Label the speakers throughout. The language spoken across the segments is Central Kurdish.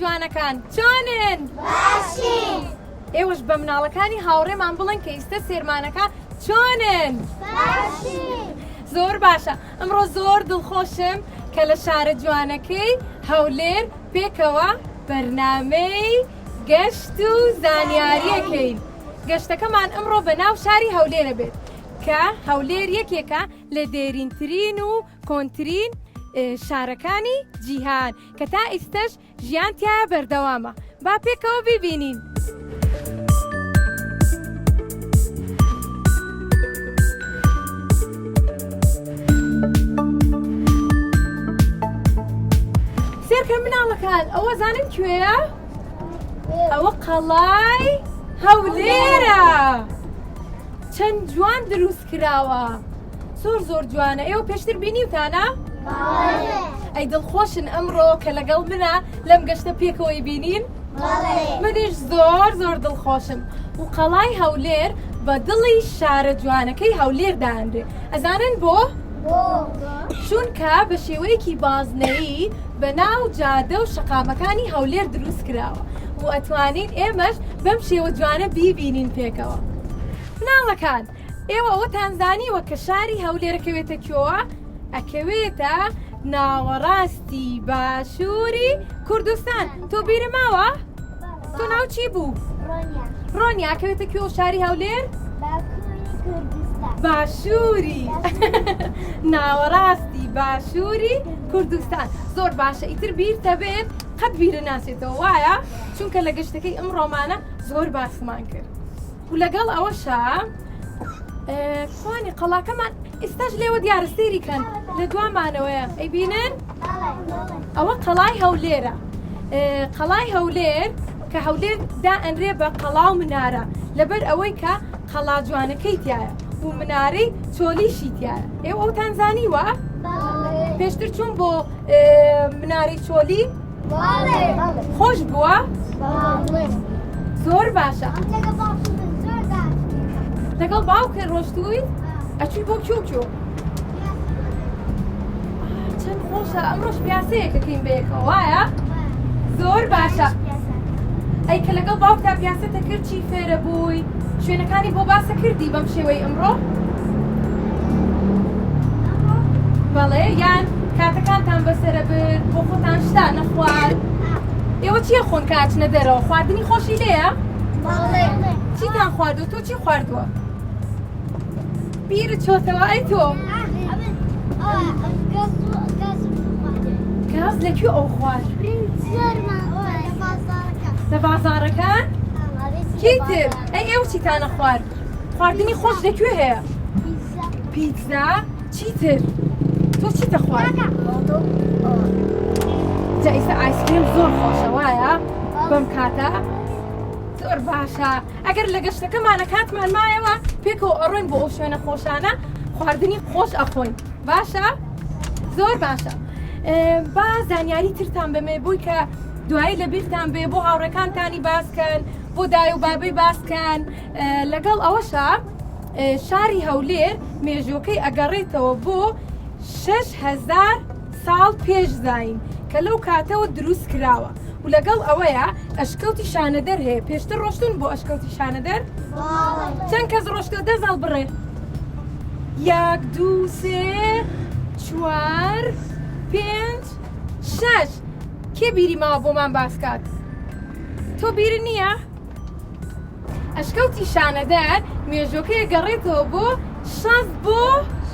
Speaker 1: جوانەکان چۆنن؟
Speaker 2: باشین.
Speaker 1: ئێوەش بە مناڵەکانی هاوڕێمان بڵێن کە ئێستا سێرمانەکە چۆنن؟
Speaker 2: باشین.
Speaker 1: زۆر باشە. ئەمڕۆ زۆر دڵخۆشم کە لە شارە جوانەکەی هەولێر پێکەوە بەرنامەی گەشت و زانیاریەکەین. گەشتەکەمان ئەمڕۆ بە ناو شاری هەولێرە بێت کە هەولێر یەکێکە لە دێرینترین و کۆنترین شارەکانی جیهان کە تا ئێستش ژیان تایە بەردەوامە. با پێکەوە ببینین. سێرکە مناڵەکان ئەوە زانن کوێیە؟ ئەوە قەڵای هەولێرە. چەند جوان دروست کراوە. زۆر جوانە. ئێوە پێشتر بینیوتانە؟ ئەی دڵخۆشن ئەمڕۆ کە لەگەڵ منە لەم گەشتە پێکەوەی بینین؟ منیش زۆر دڵخۆشم. و قەڵای هەولێر بە دڵی شارە جوانەکەی هەولێر دانرێ. ئەزانن بۆ؟ چونکە بە شێوەیەکی بازنەیی بە ناو جادە و شەقامەکانی هەولێر دروست کراوە و ئەتوانین ئێمەش بەم شێوە جوانە بیبینین پێکەوە. مناڵەکان ئێوە ئەوەتان زانیوە کە شاری هەولێرەکەوێتە کوێوە؟ ئەکەوێتە ناوەڕاستی باشووری کوردستان. تۆ بیرماوە؟ تۆ ناو چی بوو؟ ڕۆنیا. ئەکەوێتە کوێوە شاری هەولێر؟ باشووری. ناوەڕاستی باشووری کوردستان. زۆر باشە. ئیتر بیرتە بێت قەت بیرە ناسێتەوە وایە؟ چونکە لە گەشتەکەی ئەم ڕۆمانە زۆر باسمان کرد. و لەگەڵ ئەوەشە کوانی قەڵاکەمان ئێستاش لێوە دیارە سەیریکەن لە دوامانەوەیە. ئەی بینن؟ ئەوە قەڵای هەولێرە. قەڵای هەولێر کە هەولێر دائەنرێ بە قەڵا و منارە لەبەر ئەوەی کە قەڵا جوانەکەی تایە و منارەی چۆلیشی تایە. ئێوە ئەوتان زانیوە؟ پێشتر چوون بۆ منارەی چۆلی؟ خۆش بووە؟ زۆر باشە. لەگەڵ باوکە ڕۆشتووی؟ ئەچووی بۆ کیو؟ چەند خۆشە. ئەمڕۆژ پیاسەیەکەکەین بەیەکەوە وایە؟ زۆر باشە. ئەی کە لەگەڵ باوکتا پیاسەتە کرد چی فێرە بووی؟ شوێنەکانی بۆ باسە کردی بەم شێوەی ئەمڕۆ؟ بەڵێ یان کاتەکانتان بەسەرە برد بۆ خۆتان شتا نەخوارد؟ ئێوە چییە خۆن کاتچنە دەرەوە؟ خواردنی خۆشی لێیە؟ چیتان خواردووە؟ تۆ چی خواردووە؟ بیرت چۆتەوە ئەی تۆ؟ گاز لەکوێ ئەو خوارد؟ لە بازاڕەکان؟ کیتر؟ ئەی ئێوە چیتانە خوارد؟ خواردنی خۆش لەکوێ هەیە؟ پیتزا؟ چیتر؟ تۆ چیتە خوارد؟ جا ئێستا ئایسکرێم زۆر خۆشە وایە؟ بەم کاتە؟ زۆر باشە. ئەگەر لە گەشتەکەمانە کاتمان مایەوە پێکەوە ئەڕۆین بۆ ئەو شوێنە خۆشانە خواردنی خۆش ئەخۆین. باشە؟ زۆر باشە. با زانیاری ترتان بەمێ بووی کە دوایی لە بیرتان بێ بۆ هاوڕێکانتانی باسکەن بۆ دای و بابەی باسکەن. لەگەڵ ئەوەشە شاری هەولێر مێژووەکەی ئەگەڕێتەوە بۆ 6,000 ساڵ پێش زاین کە لەو کاتەوە دروست کراوە. و لەگەڵ ئەوەیە ئەشکەوتی شانەدەر هەیە. پێشتر ڕۆشتون بۆ ئەشکەوتی شانەدەر؟ چەند کەس ڕۆشتە دەزەڵ بڕێ؟ 1 2 3 4 5 6. کێ بیری ماوە بۆمان باسکات؟ تۆ بیرە نییە؟ ئەشکەوتی شانەدەر مێژووەکەی گەڕێتەوە بۆ 6 بۆ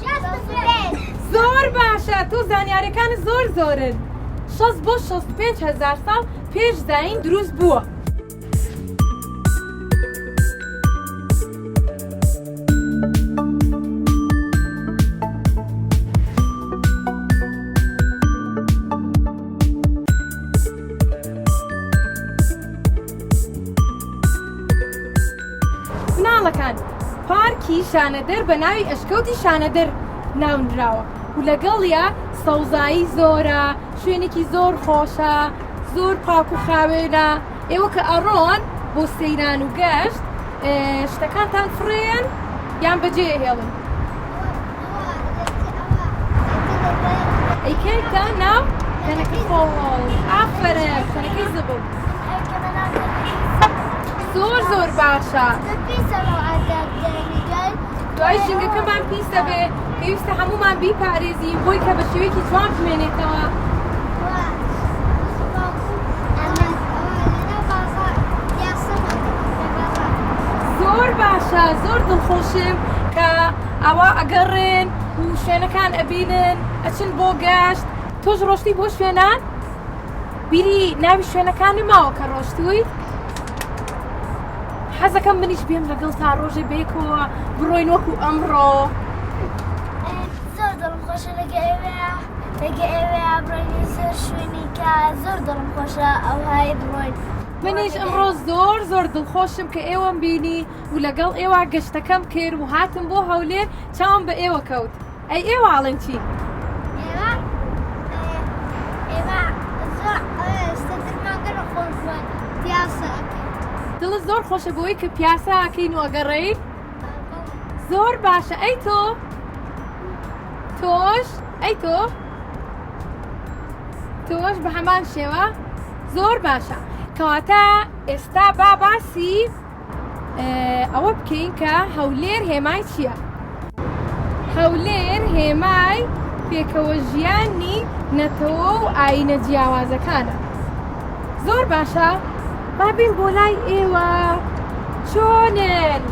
Speaker 2: 65.
Speaker 1: زۆر باشە. تۆ زانیاریەکانت زۆرن. 6 بۆ 65,000 ساڵ پێش زاین دروست بووە. مناڵەکان پارکی شانەدەر بە ناوی ئەشکەوتی شانەدەر ناونراوە و لەگەڵیا سەوزایی زۆرە، شوێنێکی زۆر خۆشە، زۆر پاک و خاوێنە. ئێوە کە ئەڕۆن بۆ سەیران و گەشت شتەکانتان فڕێن یان بەجێ هێڵن ئەیکەیتە ناو کەنەکەی خۆڵ ئافرەن کەنەکەی زبوو زۆر باشە دوای ژنگەکەمان پیسە بێ پێویستە هەمومان بیپارێزین بۆی کە بە شێوەیەکی جوان بمێنێتەوە زۆر باشە زۆر دڵخۆشم کە ئەوە ئەگەڕێن و شوێنەکان ئەبینن ئەچن بۆ گەشت تۆش ڕۆشتی بۆ شوێنان بیری ناوی شوێنەکانی ماوە کە ڕۆشتووی حەزەکەم منیش بێم لەگەڵ تا ڕۆژێ بێکەوە بڕۆین وەکو ئەمڕۆ
Speaker 2: زۆر دڵم خۆشە لەگە ئێوەیە بڕۆینی سەر شوێنی کە زۆر دڵم خۆشە ئەوهای بڕۆین
Speaker 1: منیش ئەمڕۆ زۆر دڵخۆشم کە ئێوەم بینی و لەگەڵ ئێوە گەشتەکەم کرد و هاتم بۆ هەولێر چاوم بە ئێوە کەوت ئەی ئێوە ئاڵێن چی؟ دڵت زۆر خۆشە بۆی کە پیاسە ئەکەین و ئەگەڕێین زۆر باشە ئەی تۆش ئەی تۆش بە هەمان شێوە زۆر باشە کەواتە ئێستا باسی ئەوە بکەین کە هەولێر هێمای چییە؟ هەولێر هێمای پێکەوە ژیانی نەتەوە و ئاینە جیاوازەکانە زۆر باشە بابین بۆ لای ئێوە چۆنن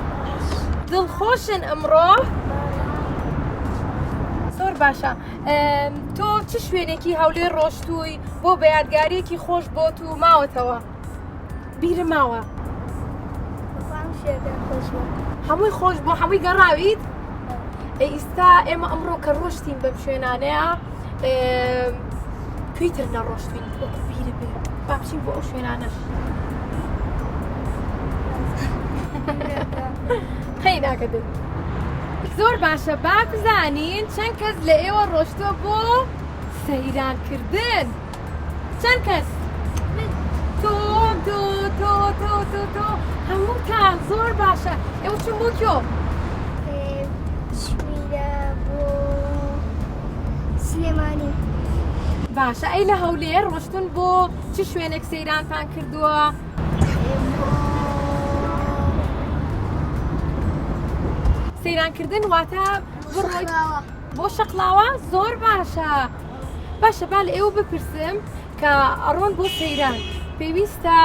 Speaker 1: دڵخۆشن ئەمڕۆ زۆر باشە تۆ چ شوێنێکی هەولێر ڕۆشتووی بۆ بە یادگاریەکی خۆش بۆت و ماوەتەوە بیرم ماوە هەمووی خۆش بۆ هەمووی گەڕاویت ئێستا ئێمە ئەمڕۆ کە ڕۆشتین بەم شوێنانەیە کوێیتر نەڕۆشتین وەکو بیرە بێ با بچین بۆ ئەو شوێنانەش خەی ناکەدن زۆر باشە با بزانین چەند کەس لە ئێوە ڕۆشتووە بۆ سەیرانکردن چەند کەس تۆ هەمووتان زۆر باشە ئێوە چون بۆ کۆ
Speaker 2: سلێمانی
Speaker 1: باشە ئەی لە هەولێر ڕۆشتون بۆ چ شوێنێک سەیرانتان کردووە سەیرانکردن واتە بڕۆیت بۆ شەقڵاوە زۆر باشە با لە ئێوە بپرسم کە ئەڕۆن بۆ سەیران پێویستە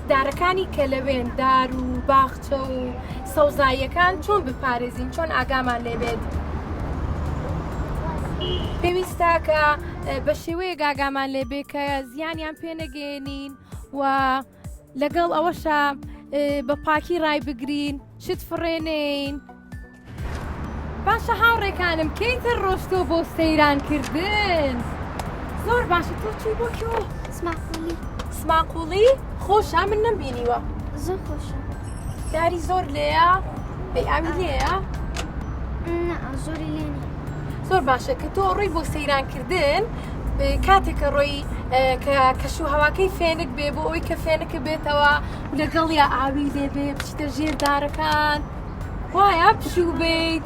Speaker 1: دارەکانی کە لەوێن دار و باخچە و سەوزاییەکان چۆن بپارێزین چۆن ئاگامان لێبێت پێویستە کە بە شێوەیە ئاگامان لێبێ کە زیانیان پێ نەگەێنین و لەگەڵ ئەوەشە بە پاکی ڕای بگرین شت فڕێنین باشە هاوڕێکانم کەیتر ڕۆشتۆ بۆ سەیرانکردن زۆر باشە تۆ چی بۆ کۆ سماقوڵی خۆشە من نەمبینیوە
Speaker 2: زۆر خۆشە
Speaker 1: داری زۆر لێیە بەی ئاوی لێیە
Speaker 2: زۆری لێنی
Speaker 1: زۆر باشە کە تۆ ڕۆی بۆ سەیرانکردن کاتێکە ڕۆی کە کەشوو هەواکەی فێنک بێ بۆ ئەوی کە فێنکە بێتەوە و لەگەڵ یا ئاوی لێبێ بچیتە ژێر دارەکان وایە پشوو بێت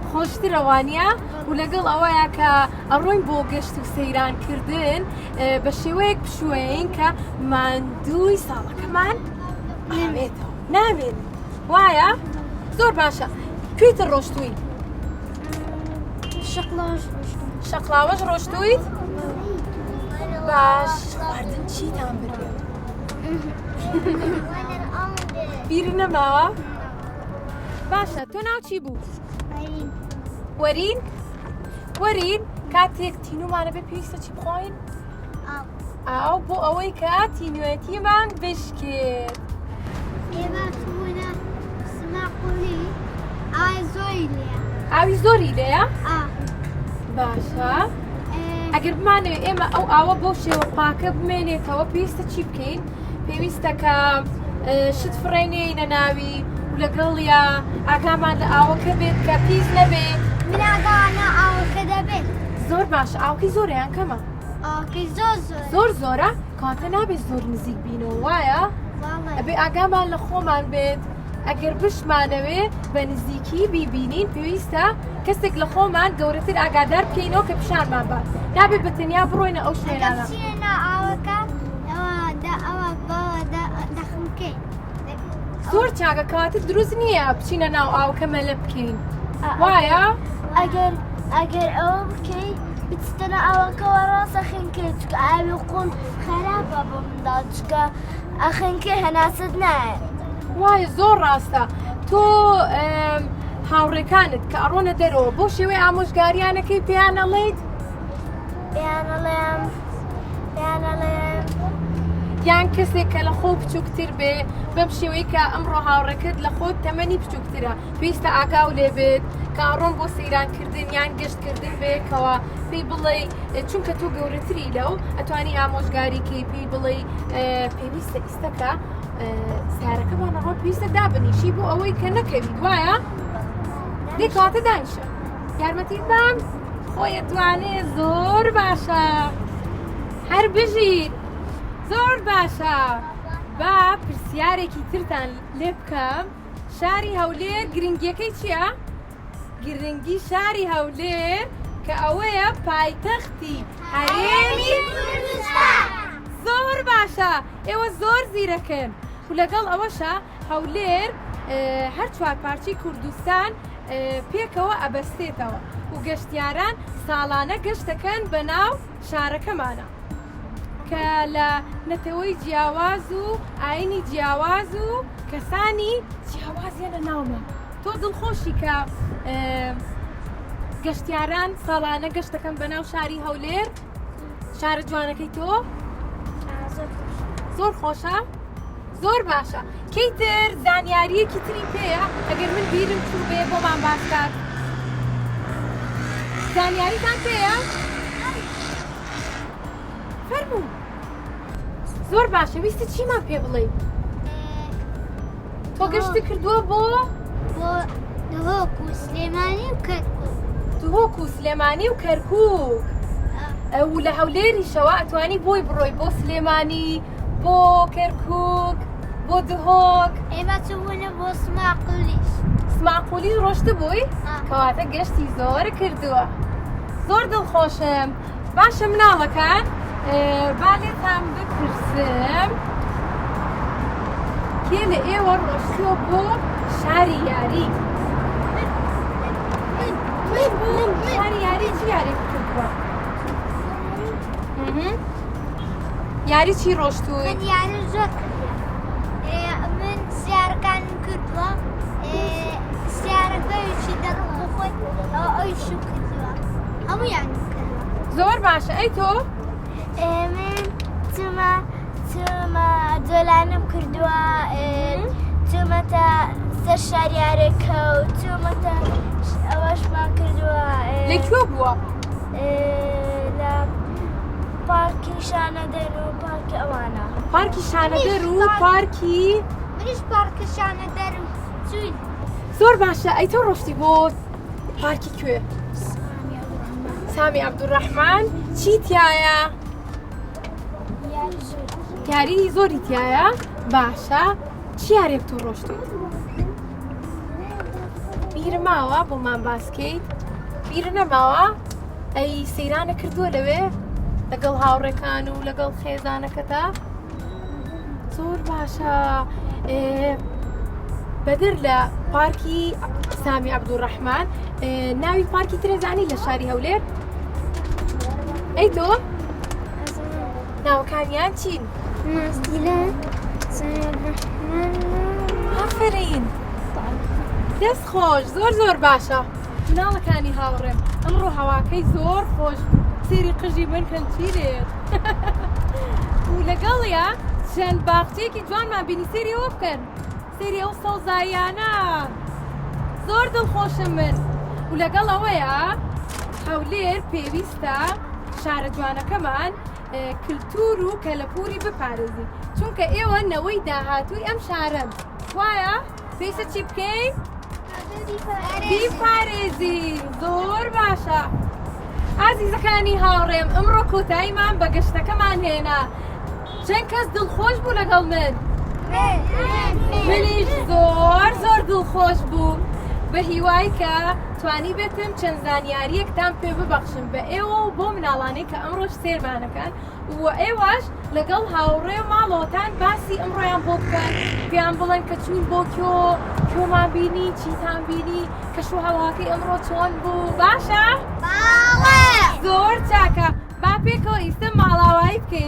Speaker 1: خۆشترەوانە و لەگەڵ ئەوەیە کە ئەڕۆین بۆ گەشت و سەیرانکردن بە شێوەیەک پشوێین کە ماندووی ساڵەکەمان ئامێتەوە نامێن وایە زۆر باشە کوێتر ڕۆشتووی شەقڵاوەش ڕۆشتوویت باش خواردن چیتان بردێ بیری نەماوە باشە تۆ ناو چی بوو وەرین کاتێک تینومانە بێ پێویستە چی بخۆین ئاو بۆ ئەوەی کە تینوێتیمان بشکێت ئاوی زۆری لێیە باشە ئەگەر بمانەوێت ئێمە ئەو ئاوە بۆ شێوە پاکە بمێنێتەوە پێویستە چی بکەین پێویستە کە شت فڕێنێنە ناوی و لەگەڵ یا ئاگامان لە ئاوەکە بێت کە پیس نەبێت
Speaker 2: من ئاگانە ئاوەکە دەبێت
Speaker 1: زۆر باشە ئاوکەی زۆریان کەمە
Speaker 2: ئاوەکەی زۆر
Speaker 1: زۆرە کاتە نابێت زۆر نزیک بینەوە وایە؟ ئەبێ ئاگامان لە خۆمان بێت ئەگەر بشمانەوێ بە نزیکی بیبینین پێویستە کەسێک لە خۆمان گەورەتر ئاگادار بکەینەوە کە پیشانمان بات نابێت بە تەنیا بڕۆینە ئەو شوێنانە زۆر چاکە کاتت دروست نییە بچینە ناو ئاوکە مەلە بکەین وایە؟
Speaker 2: ئەگەر ئەوە بکەی بچتەنە ئەوەکەوە ڕاستە خینکە چکە ئاوی قوڵ خراپە بۆ منداڵ چکە ئەخینکە هەناست نایە
Speaker 1: وایە زۆر ڕاستە تۆ هاوڕێکانت کە ئەڕۆنە دەرەوە بۆ شێوەی ئامۆژگاریانەکەی پێیانەڵێیت؟
Speaker 2: پێیانەڵێم
Speaker 1: یان کەسێک کە لە خۆ بچووکتر بێ بەم شێوەی کە ئەمڕۆ هاوڕێکت لە خۆت تەمەنی بچووکترە پێویستە ئاگاو لێ بێت کە ئەڕۆن بۆ سەیرانکردن یان گەشتکردن بێکەوە پێی بڵێ چونکە تۆ گەورەتری لەو ئەتوانی ئامۆژگاریکەی پێی بڵێ پێویستە ئیستەکە سیارەکەمان ڕۆ پێویستە دابنیشی بۆ ئەوەی کە نەکەوی وایە؟ دێکاتە دانیشە یارمەتیت بام خۆی توانێ زۆر باشە هەر بژیر زۆر باشە با پرسیارێکی ترتان لێ بکەم شاری هەولێر گرنگیەکەی چییە؟ گرنگی شاری هەولێر کە ئەوەیە پایتەختی هەرێمی کوردستان زۆر باشە ئێوە زۆر زیرەکەن و لەگەڵ ئەوەشە هەولێر هەر چوار پارچەی کوردستان پێکەوە ئەبەستێتەوە و گەشتیاران ساڵانە گەشتەکەن بە ناو شارەکەمانە کە لە نەتەوەی جیاواز و ئاینی جیاواز و کەسانی جیاوازیە لە ناومە تۆ دڵخۆشی کە گەشتیاران ساڵانە گەشتەکەن بە ناو شاری هەولێر شارە جوانەکەی تۆ زۆر خۆشە زۆر باشە کەیتر زانیاریەکی تری پێیە ئەگەر من بیرم چوو بێ بۆمان باسکات زانیاریتان پێیە؟ فەرموو زۆر باشە ویستە چیمان پێ بڵێ؟ تۆ گەشتی کردووە بۆ
Speaker 2: دهۆک و سلێمانی و کەرکووک
Speaker 1: دهۆک و سلێمانی و کەرکووک و لە هەولێریشەوە ئەتوانی بۆی بڕۆی بۆ سلێمانی بۆ کەرکووک بۆ دهۆک
Speaker 2: ئێمە چوونە بۆ سماقولیش
Speaker 1: سماقولیش ڕۆشتە بووی؟ کەواتە گەشتی زۆر کردووە زۆر دڵخۆشم باشە مناڵەکان با لێتان بپرسم کێ لە ئێوە ڕۆشتووە بۆ شاری یاری؟ شاری یاری چی یاری کردووە؟ یاری چی ڕۆشتووی؟
Speaker 2: من یاری زۆر کردووە من سیارەکانم کردووە سیارەکەیشی دەڕم بۆ خۆی ئەویشم کردووە هەموو یانم کردووە
Speaker 1: زۆر باشە ئەی تۆ؟
Speaker 2: من چوومە دۆلانم کردووە چوومەتە سەر شاریارێکە و چوومەتە ئەوەشمان کردووە
Speaker 1: لەکوێ بووە؟
Speaker 2: لە پارکی شانەدەر و پارکی ئەوانە
Speaker 1: پارکی شانەدەر و پارکی
Speaker 2: منیش پارکی شانەدەرم چووین
Speaker 1: زۆر باشە ئەی تۆ ڕۆشتی بۆ پارکی کوێ؟ سامی عەبدوڕەحمان چی تایە؟ یاری زۆری تایە؟ باشە چی یارێک تۆ ڕۆشتوی؟ بیرە ماوە بۆمان باسکەیت؟ بیرە نەماوە؟ ئەی سەیرانە کردووە لەوێ؟ لەگەڵ هاوڕێکان و لەگەڵ خێزانەکەتە؟ زۆر باشە بەدر لە پارکی سامی عەبدوڕەحمان ناوی پارکی ترەزانی لە شاری هەولێر؟ ئەی تۆ؟ ناوەکانیان چین؟
Speaker 2: ناستیلان سامی عەبدوڕەحمان
Speaker 1: ئافرین دەست خۆش زۆر باشە مناڵەکانی هاوڕێم ئەمڕۆ هەواکەی زۆر خۆش سێری قژی من کەنچیرێت و لەگەڵیە چەند باخچەیەکی جوانمان بینی سێری ئەوە بکەن سێری ئەو سەوزاییانە زۆر دڵخۆشم من و لەگەڵ ئەوەیە هەولێر پێویستە شارە جوانەکەمان کلتور و کەلەپوری بپارێزی چونکە ئێوە نەوەی داهاتووی ئەم شارەن وایە؟ پێویستە چی بکەین؟ بیپارێزی زۆر باشە ئازیزەکانی هاوڕێم ئەمڕۆ کۆتاییمان بە گەشتەکەمان هێنا چەند کەس دڵخۆش بوو لەگەڵ من منیش زۆر زۆر دڵخۆش بوو بە هیوای کە توانی بێتم چەند زانیاریەکتان پێ ببەخشم بە ئێوە و بۆ مناڵانەی کە ئەمڕۆژ سێرمانەکان و ئێوەش لەگەڵ هاوڕێ و ماڵەوەتان باسی ئەمڕۆیان بۆ بکەن پێیان بڵێن کە چوون بۆ کۆمان بینی چیتان بینی کەش و هەواکەی ئەمڕۆ چۆن بوو باشە؟ زۆر چاکە با پێکەوە ئیسە ماڵاوایی بکەین